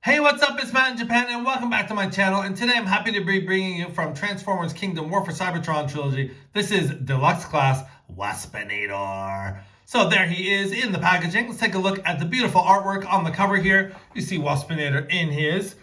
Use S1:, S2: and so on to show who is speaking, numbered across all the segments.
S1: Hey, what's up? It's Matt in Japan, and welcome back to my channel. And today I'm happy to be bringing you from Transformers Kingdom War for Cybertron trilogy. This is Deluxe Class Waspinator. So there he is in the packaging. Let's take a look at the beautiful artwork on the cover here. You see Waspinator in his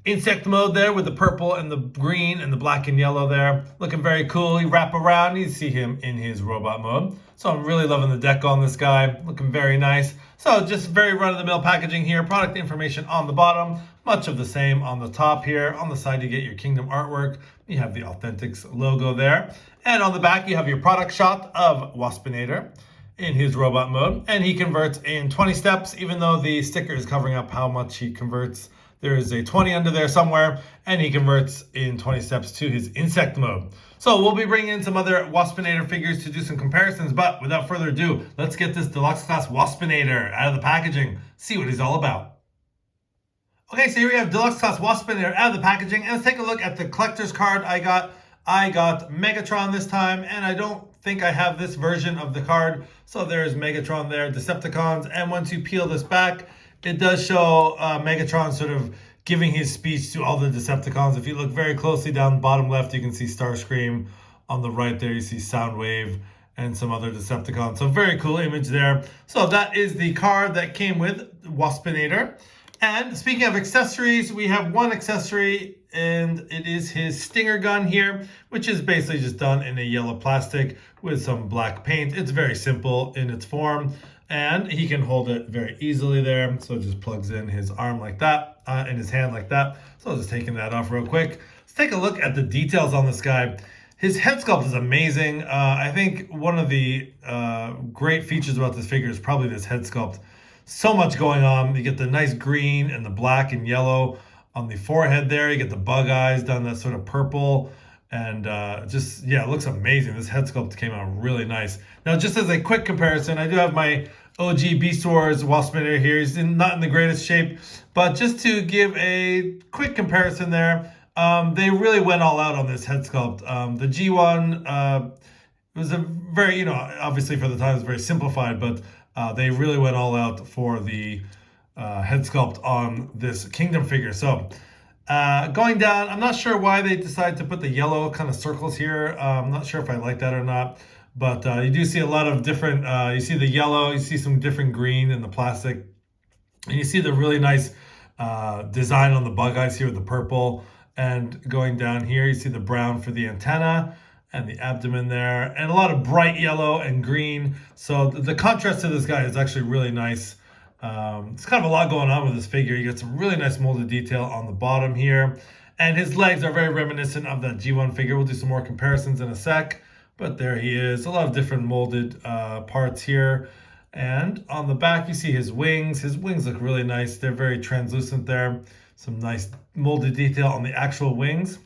S1: insect mode there with the purple and the green and the black and yellow there. Looking very cool. You wrap around, you see him in his robot mode. So I'm really loving the deck on this guy. Looking very nice. So just very run-of-the-mill packaging here. Product information on the bottom. Much of the same on the top here. On the side you get your Kingdom artwork. You have the Authentics logo there. And on the back you have your product shot of Waspinator in his robot mode. And he converts in 20 steps, even though the sticker is covering up how much he converts. There is a 20 under there somewhere, and he converts in 20 steps to his insect mode. So we'll be bringing in some other Waspinator figures to do some comparisons, but without further ado, let's get this Deluxe Class Waspinator out of the packaging, see what he's all about. Okay, so here we have Deluxe Class Waspinator out of the packaging, and let's take a look at the collector's card I got. I got Megatron this time, and I don't think I have this version of the card. So there's Megatron there, Decepticons, and once you peel this back, it does show Megatron sort of giving his speech to all the Decepticons. If you look very closely down bottom left, you can see Starscream. On the right there, you see Soundwave and some other Decepticons. So very cool image there. So that is the card that came with Waspinator. And speaking of accessories, we have one accessory, and it is his Stinger gun here, which is basically just done in a yellow plastic with some black paint. It's very simple in its form, and he can hold it very easily there. So it just plugs in his arm like that, in his hand like that. So just taking that off real quick. Let's take a look at the details on this guy. His head sculpt is amazing. I think one of the great features about this figure is probably this head sculpt. So much going on. You get the nice green and the black and yellow on the forehead there. You get the bug eyes done that sort of purple. And just, yeah, it looks amazing. This head sculpt came out really nice. Now, just as a quick comparison, I do have my OG Beast Wars Waspinator here. He's not in the greatest shape. But just to give a quick comparison there, they really went all out on this head sculpt. The G1 was a very, obviously for the time, it was very simplified, but they really went all out for the head sculpt on this Kingdom figure. So going down, I'm not sure why they decided to put the yellow kind of circles here. I'm not sure if I like that or not. But you do see a lot of different, you see the yellow, you see some different green in the plastic. And you see the really nice design on the bug eyes here with the purple. And going down here, you see the brown for the antenna and the abdomen there, and a lot of bright yellow and green. So the contrast to this guy is actually really nice. It's kind of a lot going on with this figure. You get some really nice molded detail on the bottom here. And his legs are very reminiscent of that G1 figure. We'll do some more comparisons in a sec. But there he is. A lot of different molded parts here. And on the back, you see his wings. His wings look really nice. They're very translucent there. Some nice molded detail on the actual wings.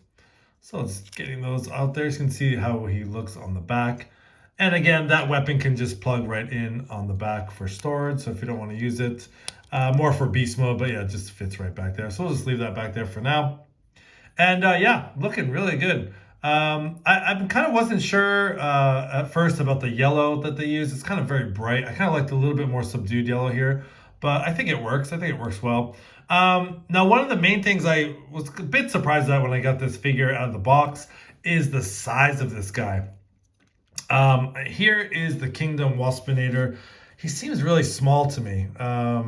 S1: So just getting those out there. You can see how he looks on the back. And again, that weapon can just plug right in on the back for storage. So if you don't want to use it, more for beast mode, but yeah, it just fits right back there. So we'll just leave that back there for now. And yeah, looking really good. I kind of wasn't sure at first about the yellow that they use. It's kind of very bright. I kind of liked a little bit more subdued yellow here, but I think it works. I think it works well. Now, one of the main things I was a bit surprised at when I got this figure out of the box is the size of this guy. Here is the Kingdom Waspinator. He seems really small to me. Let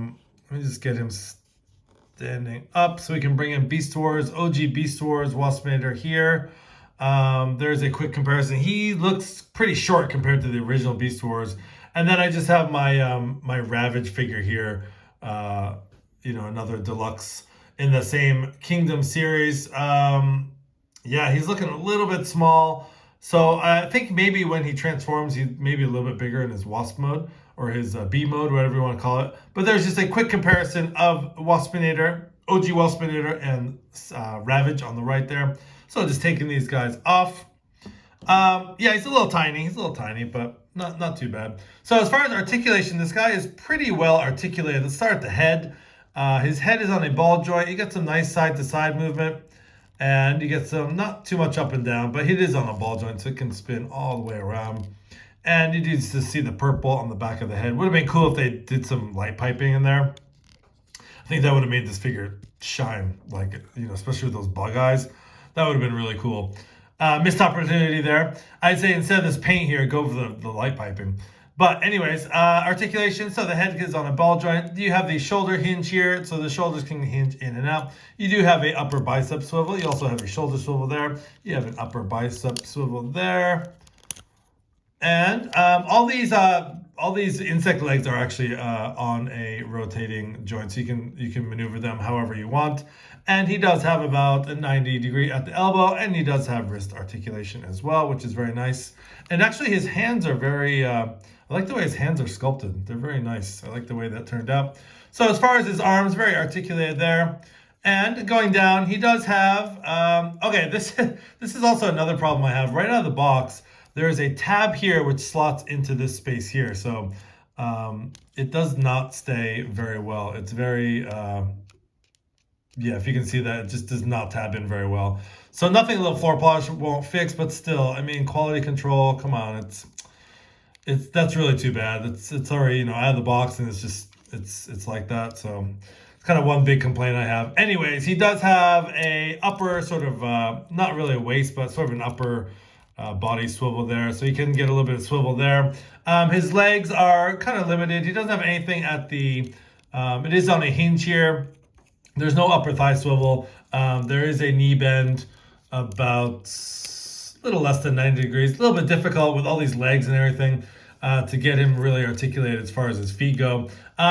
S1: me just get him standing up so we can bring in Beast Wars, OG Beast Wars Waspinator here. There's a quick comparison. He looks pretty short compared to the original Beast Wars. And then I just have my my Ravage figure here. Another deluxe in the same Kingdom series. Yeah, he's looking a little bit small. So I think maybe when he transforms, he's maybe a little bit bigger in his Wasp mode or his B mode, whatever you want to call it. But there's just a quick comparison of Waspinator, OG Waspinator, and Ravage on the right there. So just taking these guys off. Yeah, he's a little tiny. He's a little tiny, but not too bad. So as far as articulation, this guy is pretty well articulated. Let's start at the head. His head is on a ball joint. You get some nice side-to-side movement. And you get some, not too much up and down, but it is on a ball joint, so it can spin all the way around. And you do just see the purple on the back of the head. Would have been cool if they did some light piping in there. I think that would have made this figure shine, like, you know, especially with those bug eyes. That would have been really cool. Missed opportunity there. I'd say instead of this paint here, go for the light piping. But anyways, articulation. So the head is on a ball joint. You have the shoulder hinge here, so the shoulders can hinge in and out. You do have a upper bicep swivel. You also have a shoulder swivel there. You have an upper bicep swivel there. And all these insect legs are actually on a rotating joint, so you can maneuver them however you want. And he does have about a 90-degree at the elbow, and he does have wrist articulation as well, which is very nice. And actually, his hands are very. I like the way his hands are sculpted. They're very nice. I like the way that turned out. So as far as his arms, very articulated there. And going down, he does have. Okay, this is also another problem I have right out of the box. There is a tab here which slots into this space here. So it does not stay very well. It's very, yeah, if you can see that, it just does not tab in very well. So nothing a little floor polish won't fix, but still, I mean, quality control, come on, that's really too bad. It's already, you know, out of the box, and it's like that. So it's kind of one big complaint I have. Anyways, he does have a upper sort of, not really a waist, but sort of an upper body swivel there, so you can get a little bit of swivel there. His legs are kind of limited. He doesn't have anything at the it is on a hinge here. There's no upper thigh swivel. There is a knee bend about a little less than 90 degrees. A little bit difficult with all these legs and everything to get him really articulated as far as his feet go.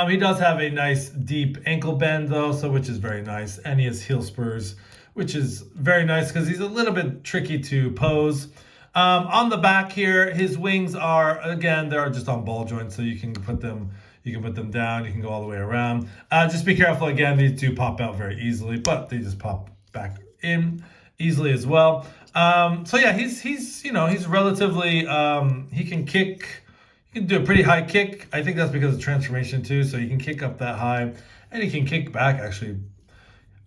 S1: He does have a nice deep ankle bend though, so which is very nice, and he has heel spurs, which is very nice because he's a little bit tricky to pose. On the back here, his wings are, again, they're just on ball joints, so you can put them down, you can go all the way around. Just be careful, again, these do pop out very easily, but they just pop back in easily as well. So yeah, he's you know, he's relatively, he can kick, he can do a pretty high kick. I think that's because of transformation too, so he can kick up that high, and he can kick back actually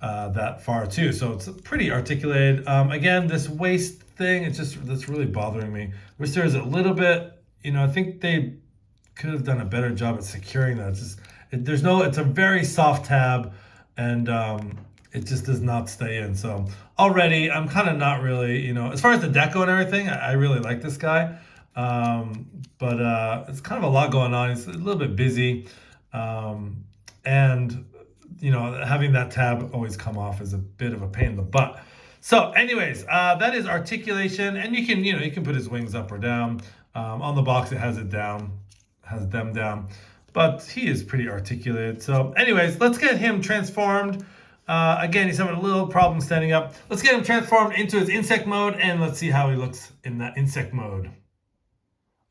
S1: that far too, so it's pretty articulated. Again, this waist thing, that's really bothering me. Wish there was a little bit, you know, I think they could have done a better job at securing that. It's a very soft tab, and it just does not stay in. So already I'm kind of not really, you know, as far as the deco and everything, I really like this guy, but it's kind of a lot going on. He's a little bit busy, and you know, having that tab always come off is a bit of a pain in the butt. So anyways, that is articulation, and you can put his wings up or down. On the box it has them down, but he is pretty articulated. So anyways, let's get him transformed. Again, he's having a little problem standing up. Let's get him transformed into his insect mode, and let's see how he looks in that insect mode.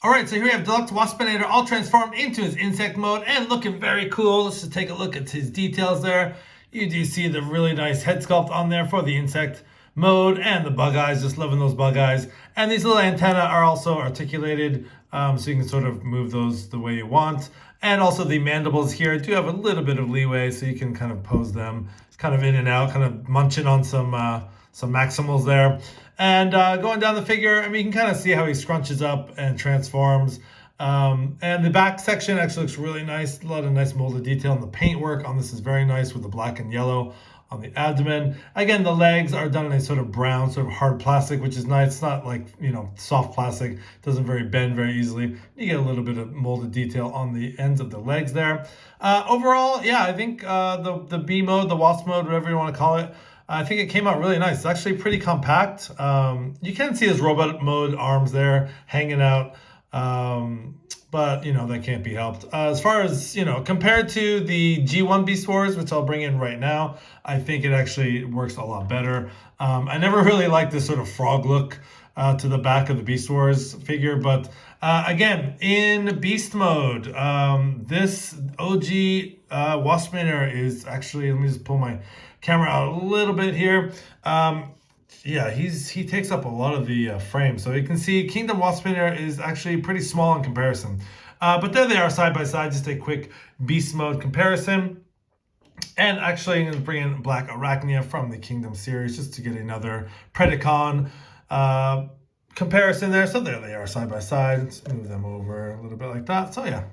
S1: Alright, so here we have Deluxe Waspinator all transformed into his insect mode and looking very cool. Let's just take a look at his details there. You do see the really nice head sculpt on there for the insect mode, and the bug eyes, just loving those bug eyes. And these little antennae are also articulated, so you can sort of move those the way you want. And also the mandibles here do have a little bit of leeway, so you can kind of pose them. It's kind of in and out, kind of munching on some maximals there. And going down the figure, I mean, you can kind of see how he scrunches up and transforms. And the back section actually looks really nice. A lot of nice molded detail, and the paintwork on this is very nice with the black and yellow on the abdomen. Again, the legs are done in a sort of brown, sort of hard plastic, which is nice. It's not like, you know, soft plastic. It doesn't bend very easily. You get a little bit of molded detail on the ends of the legs there. Overall, yeah, I think the B mode, the Wasp mode, whatever you want to call it, I think it came out really nice. It's actually pretty compact. You can see his robot mode arms there hanging out. But, you know, that can't be helped. As far as, you know, compared to the G1 Beast Wars, which I'll bring in right now, I think it actually works a lot better. I never really liked this sort of frog look to the back of the Beast Wars figure. But, again, in Beast mode, this OG Waspinator is actually, let me just pull my camera out a little bit here. Yeah, he takes up a lot of the frame. So you can see Kingdom Waspinator is actually pretty small in comparison. But there they are side by side, just a quick beast mode comparison. And actually I'm going to bring in Black Arachnia from the Kingdom series just to get another Predacon comparison there. So there they are side by side. Let's move them over a little bit like that. So yeah,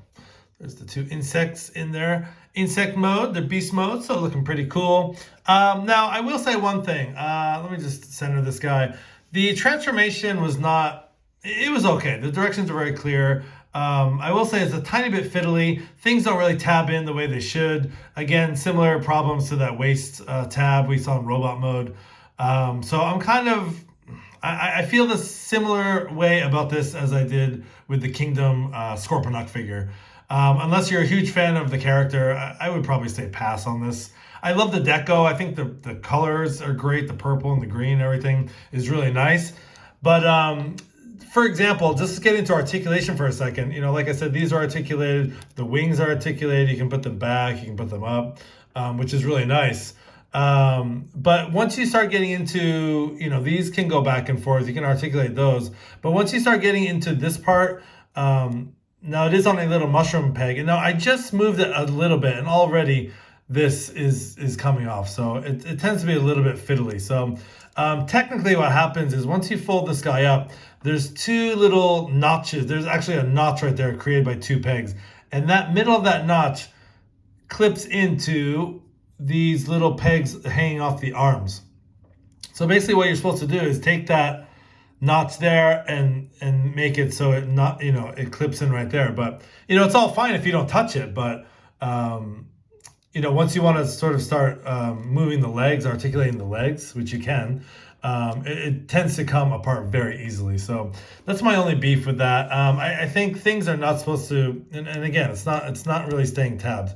S1: There's the two insects in there. Insect mode, they're beast mode, so looking pretty cool. Now, I will say one thing. Let me just center this guy. The transformation was not, it was okay. The directions are very clear. I will say it's a tiny bit fiddly. Things don't really tab in the way they should. Again, similar problems to that waist tab we saw in robot mode. So I'm kind of, I feel the similar way about this as I did with the Kingdom Scorponok figure. Unless you're a huge fan of the character, I would probably say pass on this. I love the deco. I think the colors are great. The purple and the green and everything is really nice. But for example, just to get into articulation for a second, like I said, these are articulated. The wings are articulated. You can put them back. You can put them up, which is really nice. But once you start getting into, these can go back and forth. You can articulate those. But once you start getting into this part, now it is on a little mushroom peg. And now I just moved it a little bit, and already this is coming off. So it tends to be a little bit fiddly. So technically what happens is once you fold this guy up, there's two little notches. There's actually a notch right there created by two pegs. And that middle of that notch clips into these little pegs hanging off the arms. So basically what you're supposed to do is take that notch there and make it so it clips in right there. But it's all fine if you don't touch it, but once you want to sort of start moving the legs, articulating the legs, which you can, it tends to come apart very easily. So that's my only beef with that. I think things are not supposed to, and again, it's not really staying tabbed.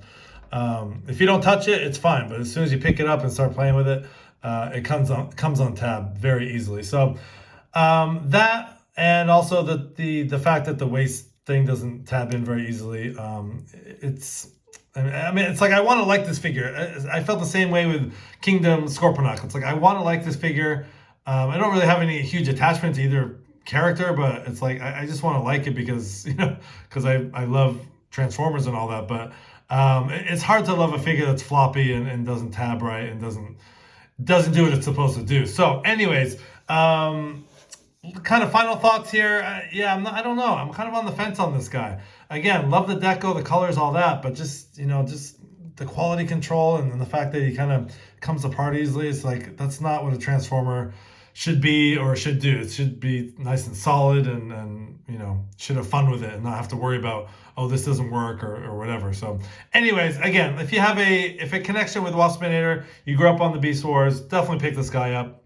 S1: If you don't touch it, it's fine. But as soon as you pick it up and start playing with it, it comes on tab very easily. So that, and also the fact that the waist thing doesn't tab in very easily. It's like I want to like this figure. I felt the same way with Kingdom Scorponok. It's like I want to like this figure. I don't really have any huge attachment to either character, but it's like I just want to like it because I love Transformers and all that. But it's hard to love a figure that's floppy and doesn't tab right and doesn't do what it's supposed to do. So, anyways, kind of final thoughts here. I don't know. I'm kind of on the fence on this guy. Again, love the deco, the colors, all that, but just the quality control and the fact that he kind of comes apart easily. It's like that's not what a Transformer should be or should do. It should be nice and solid and should have fun with it and not have to worry about, oh, this doesn't work or whatever. So anyways, again, if you have a connection with Waspinator, you grew up on the Beast Wars, definitely pick this guy up.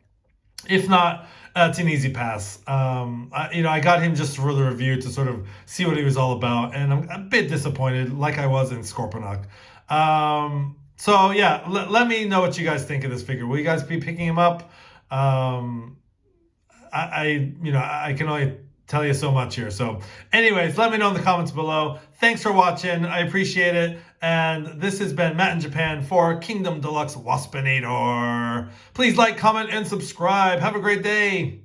S1: If not, it's an easy pass. I got him just for the review to sort of see what he was all about, and I'm a bit disappointed, like I was in Scorponok. So yeah, let me know what you guys think of this figure. Will you guys be picking him up? I can only tell you so much here. So anyways, let me know in the comments below. Thanks for watching. I appreciate it. And this has been Matt in Japan for Kingdom Deluxe Waspinator. Please like, comment, and subscribe. Have a great day.